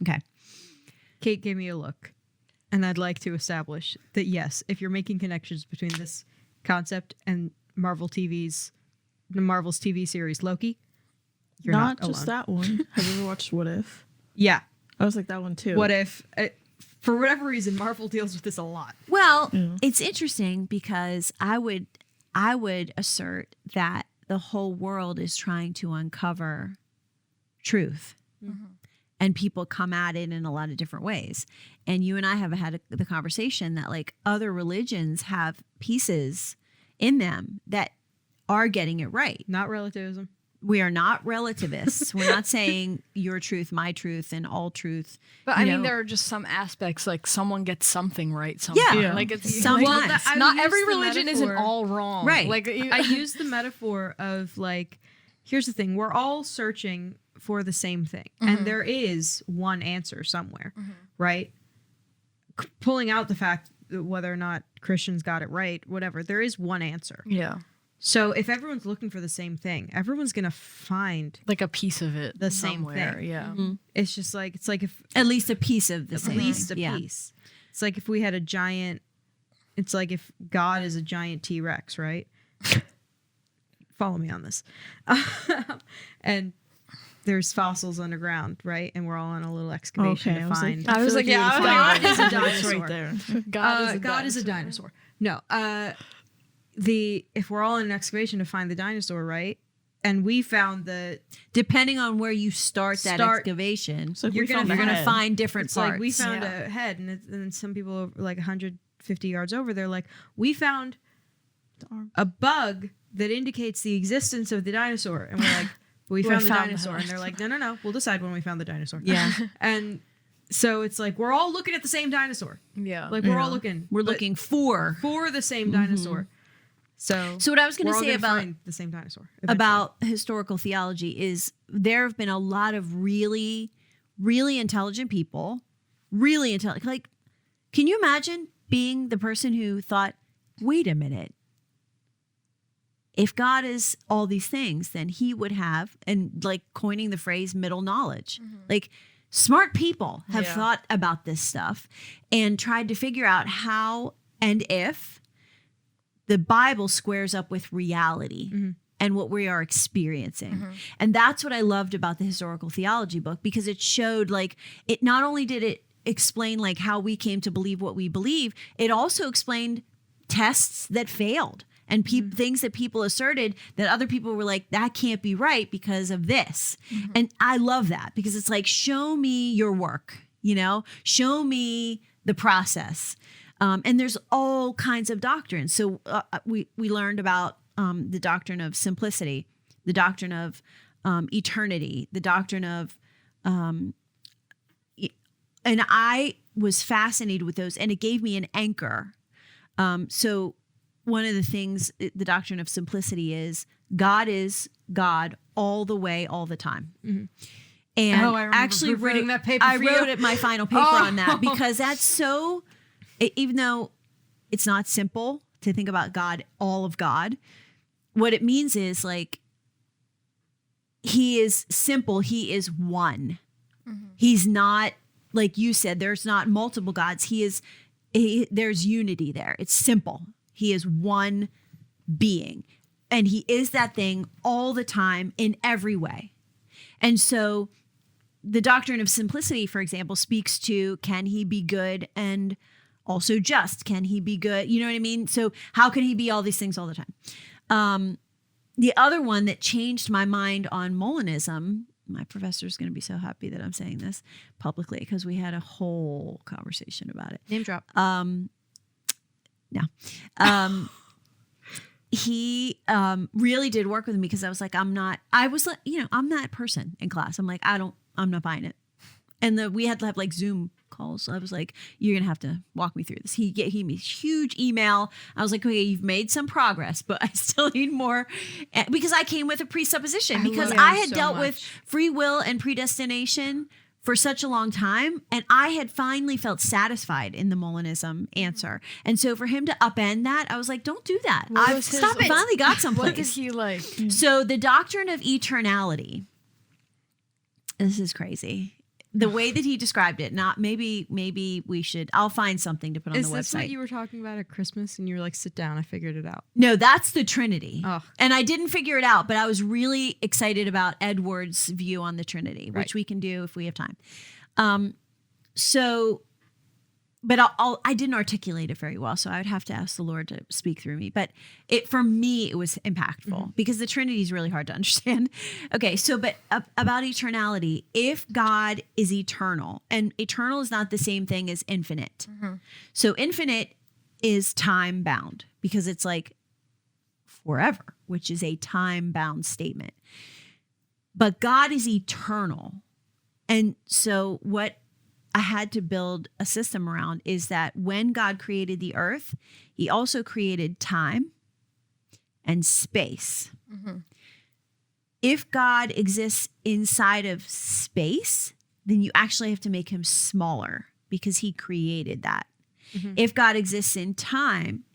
Okay. Kate gave me a look, and I'd like to establish that yes, if you're making connections between this concept and Marvel's TV series Loki, you're not just alone. that one. Have you ever watched What If? Yeah. I was like that one too. What if, for whatever reason, Marvel deals with this a lot. Well, it's interesting because I would assert that the whole world is trying to uncover truth. Mm-hmm. And people come at it in a lot of different ways. And you and I have had the conversation that like other religions have pieces in them that are getting it right. Not relativism. We are not relativists. We're not saying your truth, my truth, and all truth. But I mean, there are just some aspects like someone gets something right. Sometimes. Yeah. Like it's Sometimes. like, not every religion isn't all wrong. Right. Like I use the metaphor of like, here's the thing: we're all searching for the same thing, and there is one answer somewhere, right? Pulling out the fact that whether or not Christians got it right, whatever, there is one answer. Yeah. So if everyone's looking for the same thing, everyone's gonna find Like a piece of it. the same somewhere. thing. Yeah. It's just like it's like if At least a piece of the same. at least a Yeah. piece. It's like if we had a giant. It's like if God is a giant T-Rex, right? Follow me on this. And there's fossils underground, right? And we're all on a little excavation Okay, to I was like- find. I was like, yeah, God is a It's dinosaur. right there. God is a dinosaur. No, if we're all in an excavation to find the dinosaur, right? And we found the Depending on where you start that excavation, So if You're we gonna found you're the going to head, find different it's parts. like we found a head, and then some people over, like 150 yards over, they're like, we found a bug that indicates the existence of the dinosaur, and we're like, we found the dinosaur, and they're like, no, we'll decide when we found the dinosaur. Yeah. And so it's like we're all looking at the same dinosaur. Yeah. Like we're all looking. We're but looking for the same dinosaur. So what I was going we're to all say gonna about find the same dinosaur about historical theology is there have been a lot of really, really intelligent people, really intelligent. Like, can you imagine being the person who thought, wait a minute, if God is all these things, then he would have, and like coining the phrase middle knowledge. Like smart people have thought about this stuff and tried to figure out how and if the Bible squares up with reality and what we are experiencing. And that's what I loved about the historical theology book, because it showed like it not only did it explain like how we came to believe what we believe, it also explained tests that failed and things that people asserted that other people were like, that can't be right because of this. And I love that because it's like, show me your work, show me the process. And there's all kinds of doctrines. So we learned about the doctrine of simplicity, the doctrine of eternity, the doctrine of, and I was fascinated with those, and it gave me an anchor. So one of the things, the doctrine of simplicity is God all the way, all the time. And I remember actually reading that paper I for you. wrote it my final paper on that because that's so, even though it's not simple to think about God, all of God, what it means is like, he is simple. He is one. He's not, like you said, there's not multiple gods. There's unity there. It's simple. He is one being, and he is that thing all the time in every way. And so the doctrine of simplicity, for example, speaks to, can he be good and also just? Can he be good? You know what I mean? So how can he be all these things all the time? The other one that changed my mind on Molinism, my professor's going to be so happy that I'm saying this publicly because we had a whole conversation about it. Name drop. No. He really did work with me because I was like, I'm that person in class. I'm like, I'm not buying it. And we had to have like Zoom calls. I was like, you're going to have to walk me through this. He gave me a huge email. I was like, okay, you've made some progress, but I still need more, because I came with a presupposition because I had dealt with free will and predestination for such a long time. And I had finally felt satisfied in the Molinism answer. And so for him to upend that, I was like, don't do that. I've finally got someplace. What did he like? So the doctrine of eternality, this is crazy. the way that he described it, not maybe we should, I'll find something to put on Is the this website. what you were talking about at Christmas? And you were like, sit down, I figured it out. No, that's the Trinity. Oh. And I didn't figure it out, but I was really excited about Edward's view on the Trinity, which we can do if we have time. But I didn't articulate it very well, so I would have to ask the Lord to speak through me. But for me, it was impactful because the Trinity is really hard to understand. Okay, so but about eternality, if God is eternal, and eternal is not the same thing as infinite. So infinite is time bound because it's like forever, which is a time bound statement. But God is eternal, and so what I had to build a system around is that when God created the earth, he also created time and space. If God exists inside of space, then you actually have to make him smaller because he created that. If God exists in time,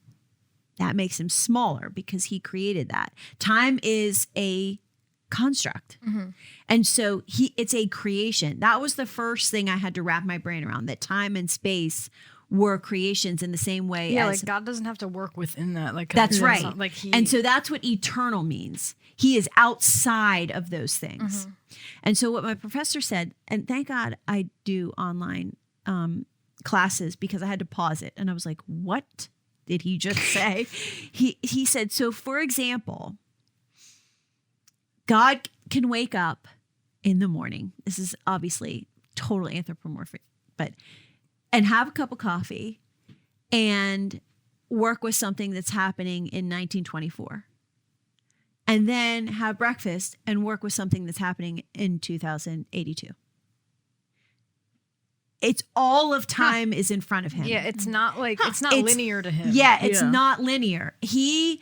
that makes him smaller because he created that. Time is a construct. And so it's a creation. That was the first thing I had to wrap my brain around, that time and space were creations in the same way Yeah, as like God doesn't have to work within that. Like that's it's right. not like he, And so that's what eternal means. He is outside of those things. And so what my professor said, and thank God I do online classes because I had to pause it. And I was like, what did he just say? He said, so for example, God can wake up in the morning. This is obviously totally anthropomorphic, and have a cup of coffee and work with something that's happening in 1924. And then have breakfast and work with something that's happening in 2082. It's all of time is in front of him. yeah, it's not like it's not It's- linear to him. Yeah, it's Yeah. not linear. He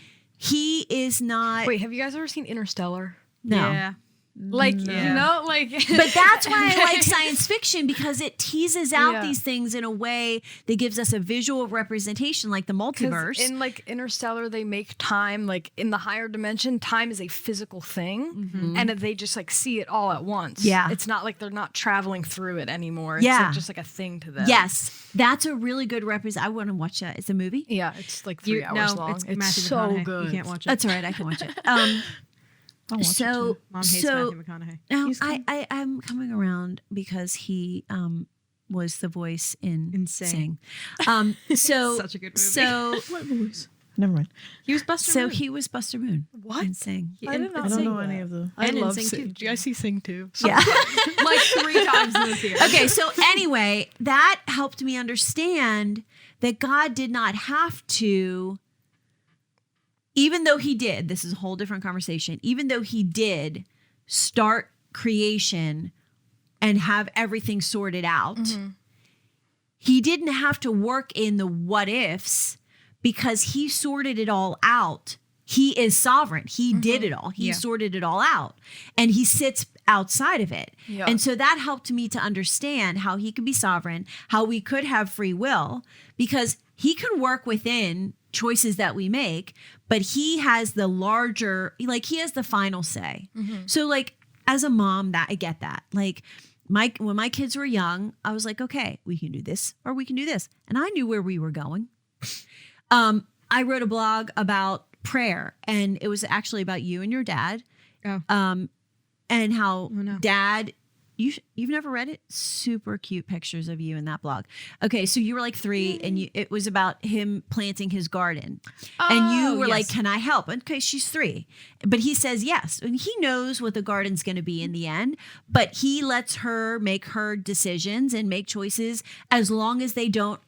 is not. Wait, have you guys ever seen Interstellar? No. Yeah. Like you know, like But that's why I like science fiction, because it teases out Yeah. these things in a way that gives us a visual representation, like the 'Cause multiverse. in like Interstellar, they make time like in the higher dimension. Time is a physical thing, and they just like see it all at once. Yeah. it's not like they're not traveling through it anymore. It's Yeah. like just like a thing to them. Yes, that's a really good represent. I want to watch that. It's a movie. yeah, it's like 3 hours long. It's It's Matthew so McConaughey. good. You can't watch it. That's all right. I can watch it. I'll watch it So, too. Mom hates so Matthew McConaughey. now He's I'm coming around because he was the voice in Sing. Sing. So Such a good movie. So What voice? Never mind. He was Buster so Moon. he was Buster Moon. What? in Sing? I did not I don't see know that. any of the. I And in love Sing Sing. too. Do you guys see Sing too? Yeah. like 3 times in this year. Okay, so anyway, that helped me understand that God did not have to, even though he did, this is a whole different conversation, even though he did start creation and have everything sorted out, he didn't have to work in the what ifs because he sorted it all out. He is sovereign. He did it all. He Yeah. sorted it all out. And he sits outside of it. Yeah. And so that helped me to understand how he could be sovereign, how we could have free will, because he can work within choices that we make, but he has the larger, like he has the final say. So like as a mom, that I get that. Like when my kids were young, I was like, okay, we can do this or we can do this. And I knew where we were going. I wrote a blog about prayer, and it was actually about you and your dad. Oh. And how no. dad, you've never read it? Super cute pictures of you in that blog. Okay, so you were like 3, and it was about him planting his garden, and you were like, yes. "Can I help?" Okay, she's 3, but he says yes, and he knows what the garden's going to be in the end, but he lets her make her decisions and make choices as long as they don't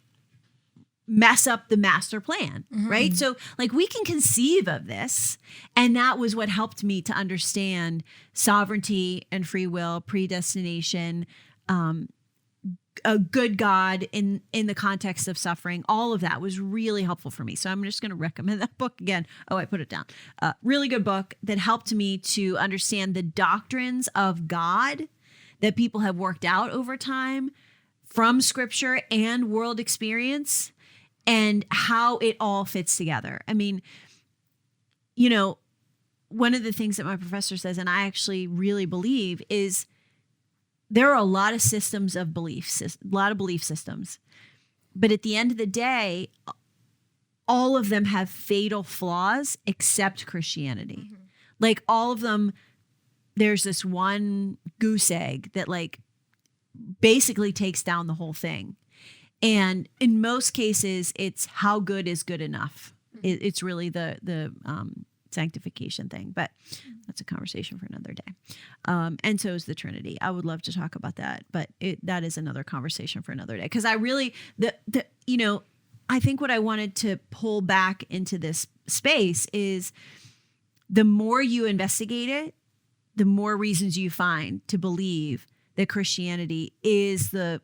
mess up the master plan, right? So like we can conceive of this, and that was what helped me to understand sovereignty and free will, predestination, a good God in the context of suffering. All of that was really helpful for me. So I'm just going to recommend that book again. Oh, I put it down. Really good book that helped me to understand the doctrines of God that people have worked out over time from scripture and world experience, and how it all fits together. I mean, you know, one of the things that my professor says, and I actually really believe, is there are a lot of systems of beliefs, a lot of belief systems. But at the end of the day, all of them have fatal flaws except Christianity. Like all of them, there's this one goose egg that like basically takes down the whole thing. And in most cases, it's how good is good enough. It's really the sanctification thing, but that's a conversation for another day. And so is the Trinity. I would love to talk about that, but that is another conversation for another day. Because I really, I think what I wanted to pull back into this space is the more you investigate it, the more reasons you find to believe that Christianity is the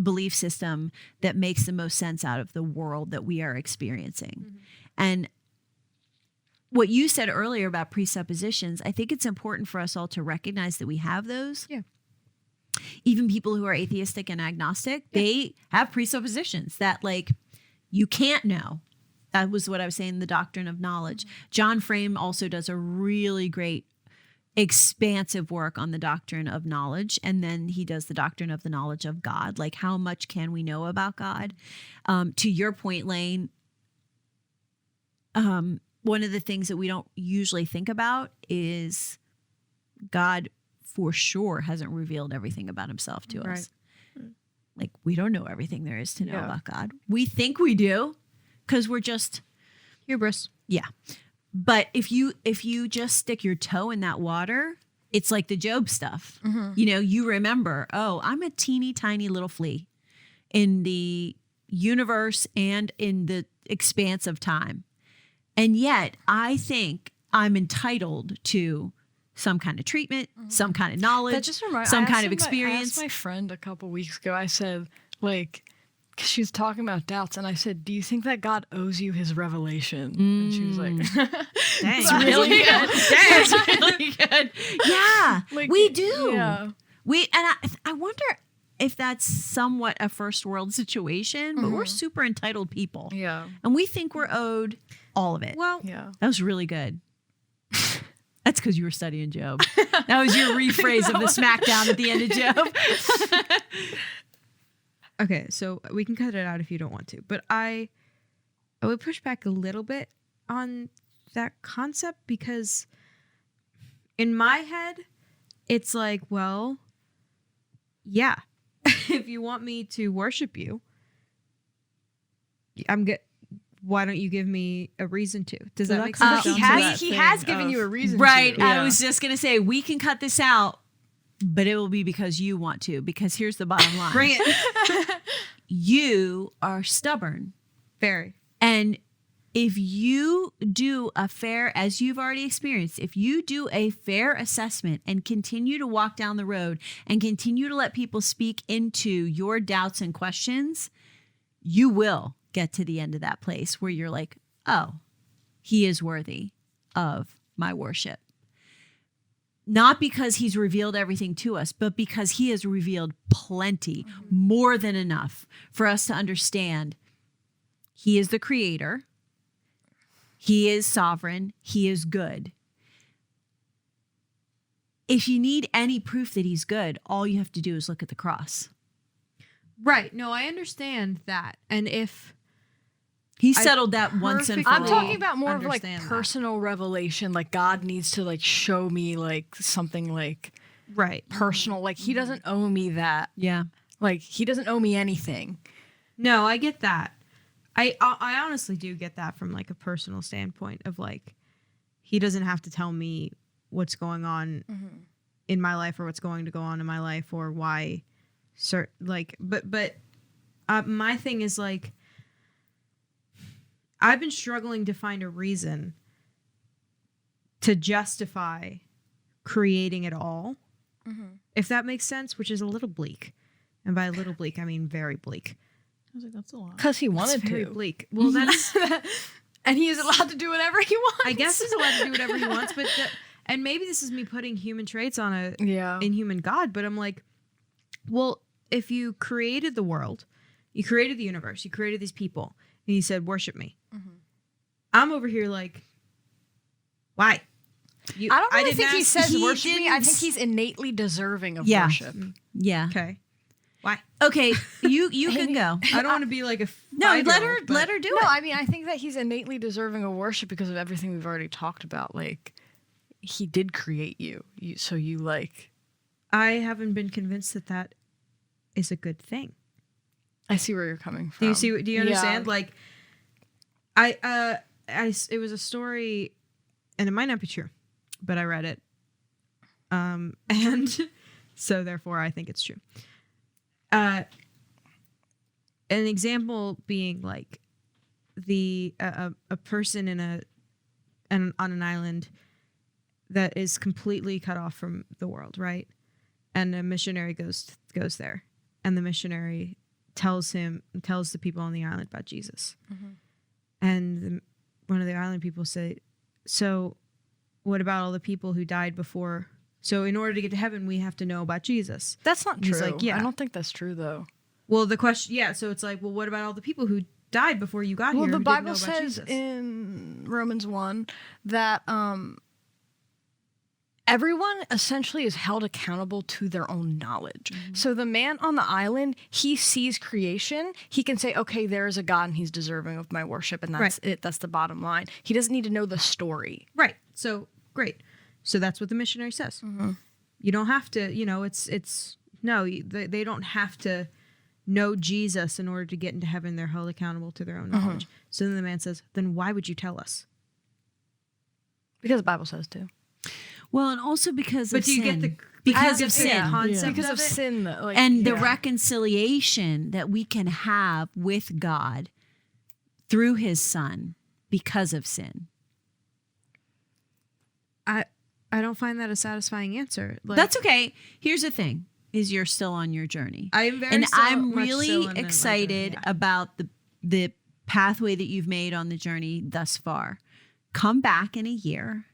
belief system that makes the most sense out of the world that we are experiencing. And what you said earlier about presuppositions, I think it's important for us all to recognize that we have those. Yeah. Even people who are atheistic and agnostic, they have presuppositions that like you can't know. That was what I was saying, the doctrine of knowledge. John Frame also does a really great expansive work on the doctrine of knowledge. And then he does the doctrine of the knowledge of God. Like how much can we know about God? To your point, Lane, one of the things that we don't usually think about is God for sure hasn't revealed everything about himself to us. Like we don't know everything there is to know about God. We think we do because we're just Hubris. Yeah. But if you just stick your toe in that water, it's like the Job stuff. You remember, oh, I'm a teeny tiny little flea in the universe and in the expanse of time. And yet I think I'm entitled to some kind of treatment, some kind of knowledge, That just reminds some I kind asked of him- I experience. asked my friend a couple weeks ago, I said, like, because she was talking about doubts, and I said, do you think that God owes you his revelation? And she was like, Dang. It's really good. It's really good. Yeah, like, we do. Yeah. I wonder if that's somewhat a first world situation, but we're super entitled people. Yeah. And we think we're owed all of it. Well, Yeah. That was really good. That's because you were studying Job. That was your rephrase of the smackdown at the end of Job. okay, so we can cut it out if you don't want to, but I would push back a little bit on that concept because in my head, it's like, well, yeah, if you want me to worship you, I'm good. Why don't you give me a reason to? Does that Well, make that sense? comes down to He that has thing given of- you a reason Right. to. I was just going to say, we can cut this out, but it will be because you want to, because here's the bottom line. Bring it. You are stubborn. Very. And if you do a fair, as you've already experienced, if you do a fair assessment and continue to walk down the road and continue to let people speak into your doubts and questions, you will get to the end of that place where you're like, oh, he is worthy of my worship. Not because he's revealed everything to us, but because he has revealed plenty, more than enough for us to understand he is the creator. He is sovereign. He is good. If you need any proof that he's good, all you have to do is look at the cross. Right. No, I understand that. And if He I settled that once and for all. I'm talking about more of like Understand that. personal revelation. Like God needs to like show me like something like right. personal. Like he doesn't owe me that. Yeah. Like he doesn't owe me anything. No, I get that. I honestly do get that from like a personal standpoint of like he doesn't have to tell me what's going on in my life or what's going to go on in my life or why but my thing is like I've been struggling to find a reason to justify creating it all. If that makes sense, which is a little bleak. And by a little bleak, I mean very bleak. I was like, that's a lot. Because he wanted It's very to. bleak. Well, that's And he is allowed to do whatever he wants. I guess he's allowed to do whatever he wants, but and maybe this is me putting human traits on a Yeah. inhuman god, but I'm like, well, if you created the world, you created the universe, you created these people, and you said, worship me. I'm over here like, why? I don't really didn't think he ask- says he worship me. I didn't think he's innately deserving of Yeah. worship. Yeah. Okay. Why? Okay. You can go. I don't want to be like a No, let her five-year-old, but- let her do No, it. I mean, I think that he's innately deserving of worship because of everything we've already talked about. Like, he did create you, so you like. I haven't been convinced that that is a good thing. I see where you're coming from. Do you see? Do you understand? Yeah. Like, it was a story, and it might not be true, but I read it, and so therefore I think it's true. An example being like a person on an island that is completely cut off from the world, right? And a missionary goes there, and the missionary tells the people on the island about Jesus. And one of the island people say, so what about all the people who died before? So in order to get to heaven, we have to know about Jesus. That's not He's true. like, yeah. I don't think that's true though. Well, the question, yeah. So it's like, well, what about all the people who died before you got Well, here? the who didn't Bible know about says Jesus? in Romans 1 that everyone essentially is held accountable to their own knowledge. So the man on the island, he sees creation. He can say, okay, there is a God and he's deserving of my worship. And that's it. That's the bottom line. He doesn't need to know the story. Right. So great. So that's what the missionary says. You don't have to, they don't have to know Jesus in order to get into heaven. They're held accountable to their own knowledge. So then the man says, then why would you tell us? Because the Bible says to. Well, and also because But of do you sin. get the because I of get the sin. concept Because of of it? sin. Like, And the yeah. reconciliation that we can have with God through his son because of sin. I don't find that a satisfying answer. Like, That's okay. Here's the thing is you're still on your journey. I am very and still- I'm much really still in my journey, excited yeah. about the pathway that you've made on the journey thus far. Come back in a year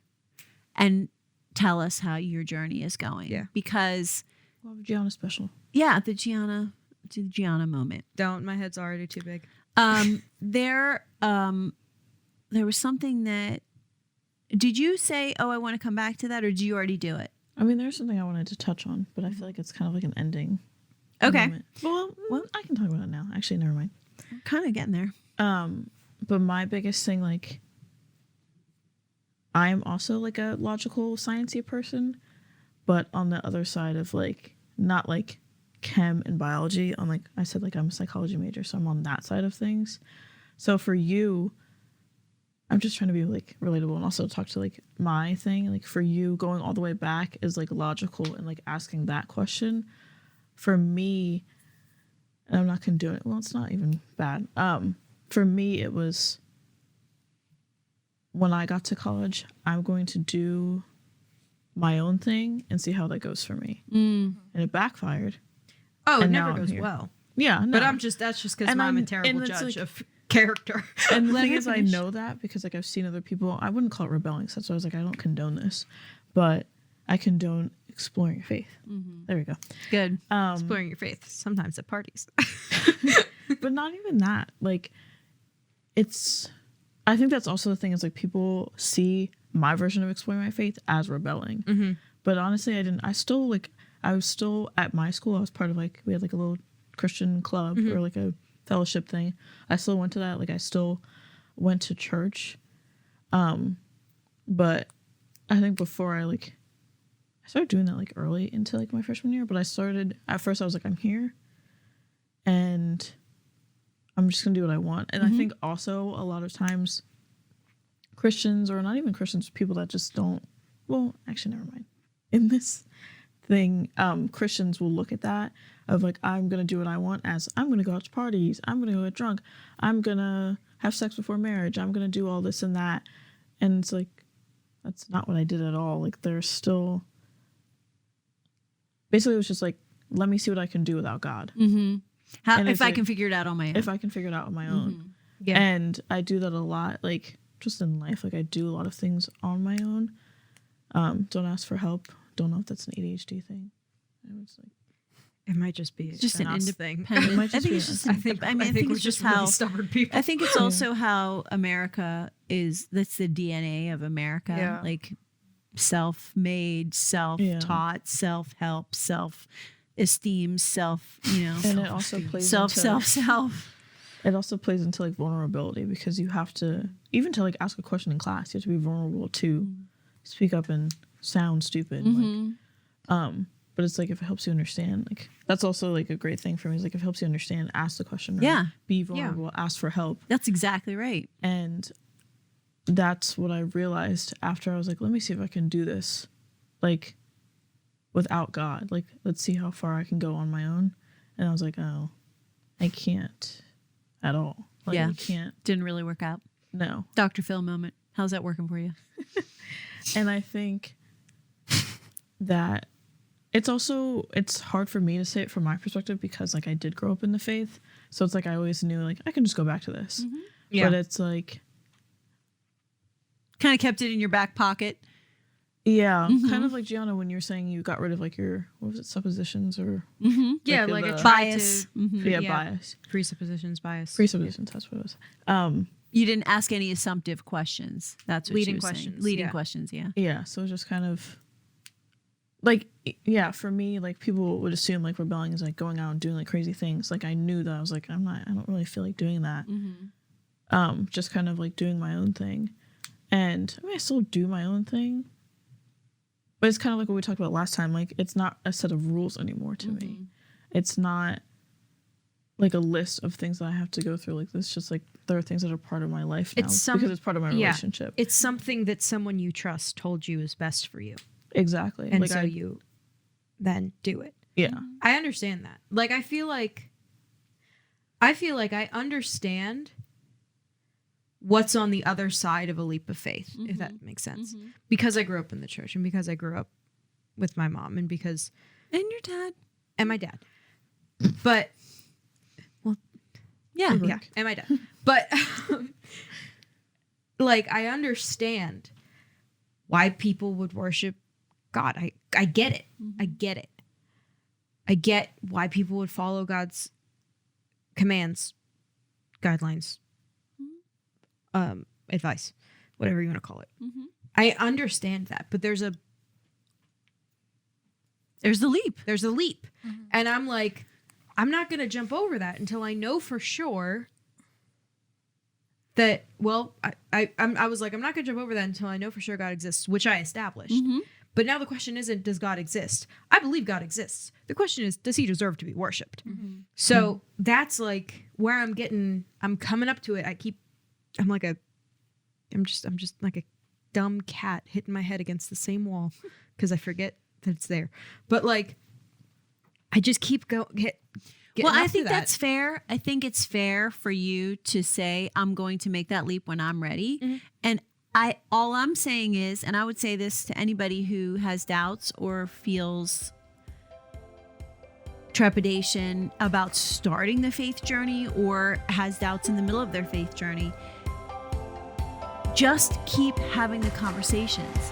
and tell us how your journey is going. Yeah. Because Well, Gianna special. the Gianna moment. Don't. My head's already too big. There was something that did you say, oh, I want to come back to that, or did you already do it? I mean, there's something I wanted to touch on, but I feel like it's kind of like an ending. Okay. moment. Well, I can talk about it now. Actually, never mind. I'm kind of getting there. But my biggest thing, like, I'm also like a logical, sciencey person, but on the other side of like not like chem and biology. On like I said, like I'm a psychology major, so I'm on that side of things. So for you, I'm just trying to be like relatable and also talk to like my thing. Like for you, going all the way back is like logical and like asking that question. For me, and I'm not condoning. Well, it's not even bad. For me, it was when I got to college, I'm going to do my own thing and see how that goes for me. And it backfired. Oh, it And now never I'm goes here. well. Yeah, no. But that's just because And I'm a I'm- terrible and it's judge like- of character. And the Let thing her is, I finish. know that because like I've seen other people. I wouldn't call it rebelling. So I was like, I don't condone this, but I condone exploring your faith. There we go. Good. Exploring your faith, sometimes at parties. But not even that. Like, it's. I think that's also the thing is like people see my version of exploring my faith as rebelling. But honestly, I didn't. I still like. I was still at my school. I was part of like we had like a little Christian club or like a fellowship thing. I still went to that. Like I still went to church. But I think before I started doing that like early into like my freshman year. But I started at first. I was like, I'm here, and I'm just gonna do what I want. And I think also a lot of times Christians or not even Christians, people that just don't. Well, actually, never mind. In this thing, Christians will look at that of like, I'm gonna do what I want as I'm gonna go out to parties, I'm gonna go get drunk, I'm gonna have sex before marriage, I'm gonna do all this and that. And it's like, that's not what I did at all. Like there's still basically it was just like, let me see what I can do without God. How, And if it's I like- can figure it out on my own. If I can figure it out on my own. Yeah. And I do that a lot, like just in life. Like I do a lot of things on my own. Don't ask for help. Don't know if that's an ADHD thing. And it's like, It might just be just an us thing. independent. It might I just think be it's us. just. I think it's we're just really how. stubborn people. I think it's also how America is. That's the DNA of America. Yeah. Like self-made, self-taught, self-help, self-esteem, And it also plays self. it also plays into like vulnerability, because you have to, even to like ask a question in class, you have to be vulnerable to speak up and sound stupid. But it's like, if it helps you understand, like that's also like a great thing for me, is like, if it helps you understand, ask the question, or be vulnerable, ask for help. That's exactly right. And that's what I realized after I was like, let me see if I can do this like without God. Like, let's see how far I can go on my own. And I was like, oh, I can't at all. Like, I can't. Didn't really work out. No. Dr. Phil moment. How's that working for you? And I think that it's hard for me to say it from my perspective, because like I did grow up in the faith. So it's like, I always knew like I can just go back to this. Yeah. But it's like, Kind of kept it in your back pocket. kind of like Gianna, when you're saying you got rid of like your, what was it, suppositions or Yeah, Like like the- a Bias. bias. presuppositions, bias. Presuppositions, that's what it was. You didn't ask any assumptive questions. That's what Leading you were saying. questions, Leading yeah. questions, yeah. Yeah, so it's just kind of like, yeah, for me, like people would assume like rebelling is like going out and doing like crazy things. Like I knew that I was like, I don't really feel like doing that. Just kind of like doing my own thing. And I mean, I still do my own thing, but it's kind of like what we talked about last time. Like, it's not a set of rules anymore to me. It's not like a list of things that I have to go through. Like, it's just like, there are things that are part of my life now, because it's part of my relationship. It's something that someone you trust told you is best for you. Exactly. And like so you then do it. yeah. I understand that. Like, I feel like I understand what's on the other side of a leap of faith, if that makes sense. Because I grew up in the church, and because I grew up with my mom, and because And your dad. and my dad. But Yeah. yeah, and my dad. But like, I understand why people would worship God. I get it. I get it. I get why people would follow God's commands, guidelines, advice, whatever you want to call it. I understand that, but there's a leap. There's a leap. And I'm like, I'm not going to jump over that until I know for sure that, well, I was like, I'm not going to jump over that until I know for sure God exists, which I established. But now the question isn't, does God exist? I believe God exists. The question is, does he deserve to be worshipped? So that's like where I'm coming up to it. I'm just like a dumb cat hitting my head against the same wall because I forget that it's there. But like, I just keep going. Well, I think that's fair. I think it's fair for you to say, I'm going to make that leap when I'm ready. And all I'm saying is, and I would say this to anybody who has doubts or feels trepidation about starting the faith journey or has doubts in the middle of their faith journey, just keep having the conversations.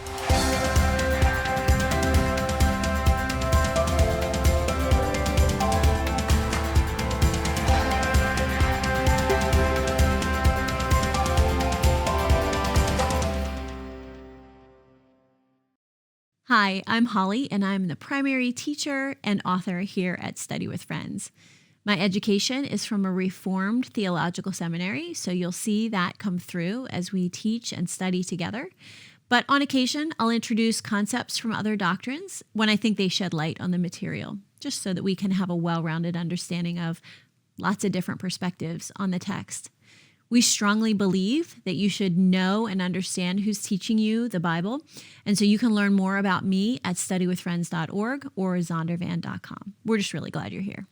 Hi, I'm Holly, and I'm the primary teacher and author here at Study with Friends. My education is from a Reformed theological seminary, so you'll see that come through as we teach and study together. But on occasion, I'll introduce concepts from other doctrines when I think they shed light on the material, just so that we can have a well-rounded understanding of lots of different perspectives on the text. We strongly believe that you should know and understand who's teaching you the Bible. And so you can learn more about me at studywithfriends.org or zondervan.com. We're just really glad you're here.